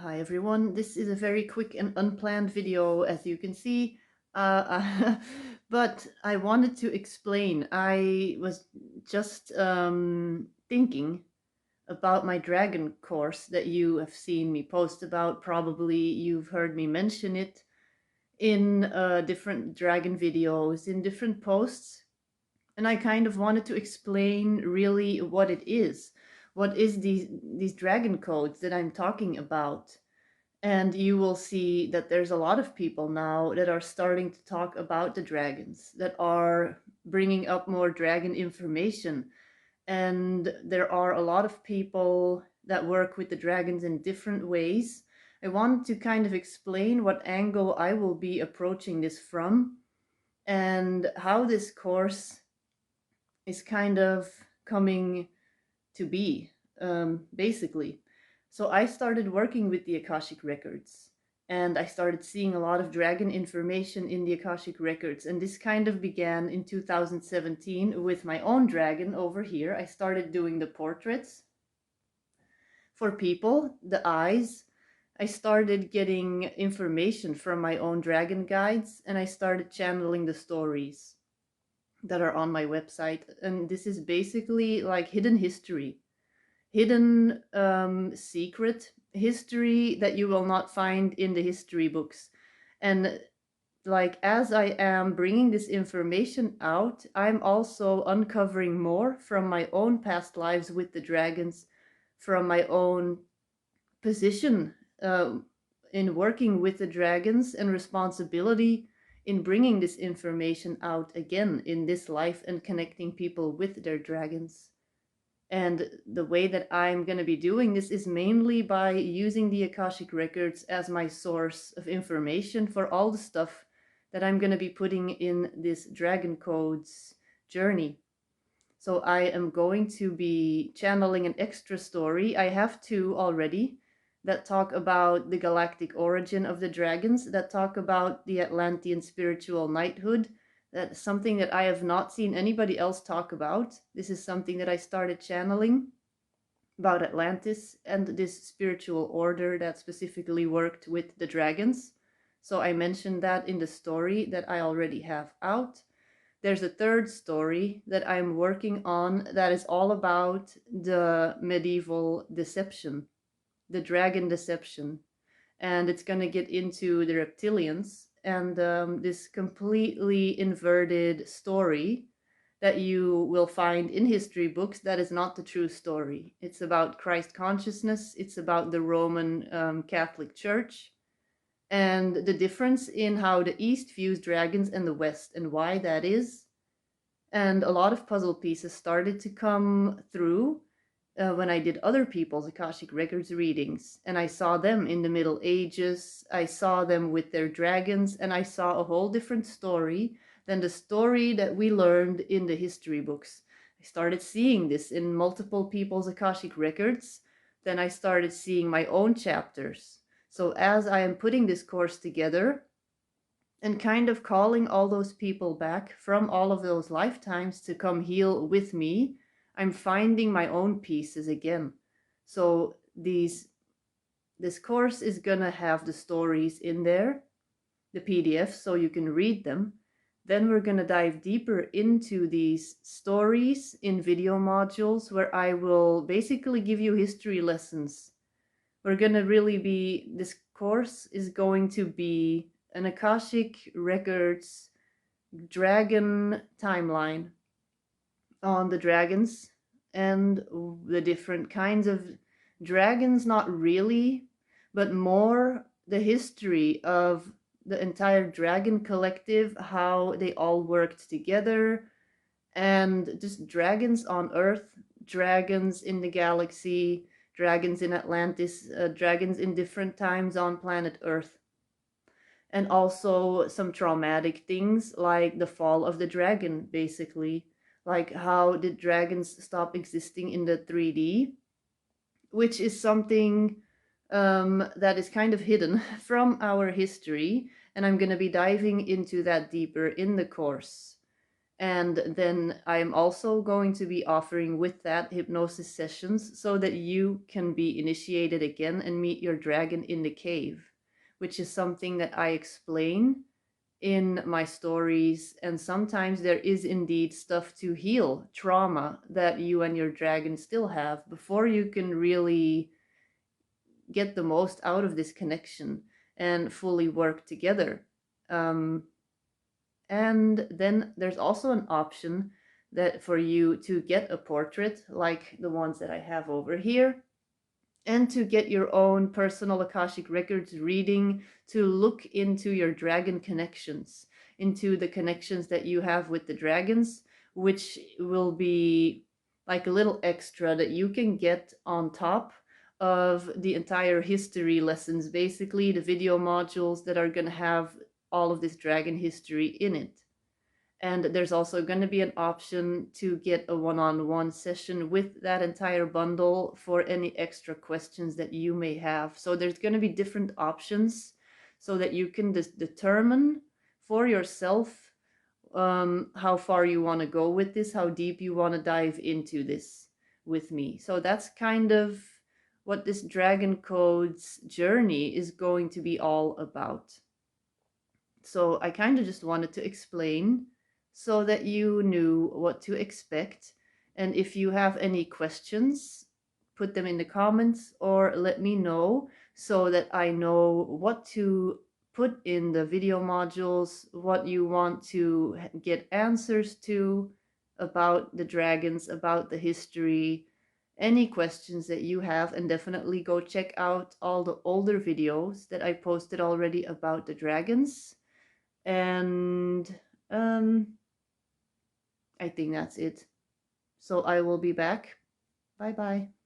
Hi everyone, this is a very quick and unplanned video as you can see, but I wanted to explain. I was just thinking about my dragon course that you have seen me post about. Probably you've heard me mention it in different dragon videos, in different posts, and I kind of wanted to explain really what it is. What is these dragon codes that I'm talking about? And you will see that there's a lot of people now that are starting to talk about the dragons, that are bringing up more dragon information. And there are a lot of people that work with the dragons in different ways. I want to kind of explain what angle I will be approaching this from and how this course is kind of coming to be, basically. So I started working with the Akashic Records, and I started seeing a lot of dragon information in the Akashic Records. And this kind of began in 2017 with my own dragon over here. I started doing the portraits for people, the eyes. I started getting information from my own dragon guides, and I started channeling the stories that are on my website. And this is basically like hidden history, hidden secret history that you will not find in the history books. And like as I am bringing this information out, I'm also uncovering more from my own past lives with the dragons, from my own position in working with the dragons and responsibility in bringing this information out again in this life and connecting people with their dragons. And the way that I'm going to be doing this is mainly by using the Akashic Records as my source of information for all the stuff that I'm going to be putting in this Dragon Codes journey. So I am going to be channeling an extra story. I have two already that talk about the galactic origin of the dragons, that talk about the Atlantean spiritual knighthood. That's something that I have not seen anybody else talk about. This is something that I started channeling about Atlantis and this spiritual order that specifically worked with the dragons. So I mentioned that in the story that I already have out. There's a third story that I'm working on that is all about the medieval deception, the dragon deception. And it's going to get into the reptilians and this completely inverted story that you will find in history books that is not the true story. It's about Christ consciousness, it's about the Roman Catholic Church, and the difference in how the East views dragons and the West and why that is. And a lot of puzzle pieces started to come through when I did other people's Akashic Records readings, and I saw them in the Middle Ages, I saw them with their dragons, and I saw a whole different story than the story that we learned in the history books. I started seeing this in multiple people's Akashic Records, then I started seeing my own chapters. So as I am putting this course together, and kind of calling all those people back from all of those lifetimes to come heal with me, I'm finding my own pieces again. So this course is gonna have the stories in there, the PDFs, so you can read them. Then we're gonna dive deeper into these stories in video modules where I will basically give you history lessons. We're gonna really be, this course is going to be an Akashic Records dragon timeline on the dragons and the different kinds of dragons, not really, but more the history of the entire dragon collective, how they all worked together, and just dragons on Earth, dragons in the galaxy, dragons in Atlantis, dragons in different times on planet Earth. And also some traumatic things like the fall of the dragon, basically. Like how did dragons stop existing in the 3D, which is something that is kind of hidden from our history. And I'm going to be diving into that deeper in the course. And then I'm also going to be offering with that hypnosis sessions so that you can be initiated again and meet your dragon in the cave, which is something that I explain in my stories. And sometimes there is indeed stuff to heal, trauma that you and your dragon still have before you can really get the most out of this connection and fully work together. Um, and then there's also an option that for you to get a portrait like the ones that I have over here, and to get your own personal Akashic Records reading, to look into your dragon connections, into the connections that you have with the dragons, which will be like a little extra that you can get on top of the entire history lessons, basically the video modules that are going to have all of this dragon history in it. And there's also going to be an option to get a one-on-one session with that entire bundle for any extra questions that you may have. So there's going to be different options so that you can determine for yourself how far you want to go with this, how deep you want to dive into this with me. So that's kind of what this Dragon Codes journey is going to be all about. So I kind of just wanted to explain so that you knew what to expect. And if you have any questions, put them in the comments or let me know so that I know what to put in the video modules, what you want to get answers to about the dragons, about the history, any questions that you have. And definitely go check out all the older videos that I posted already about the dragons. And I think that's it. So I will be back. Bye bye.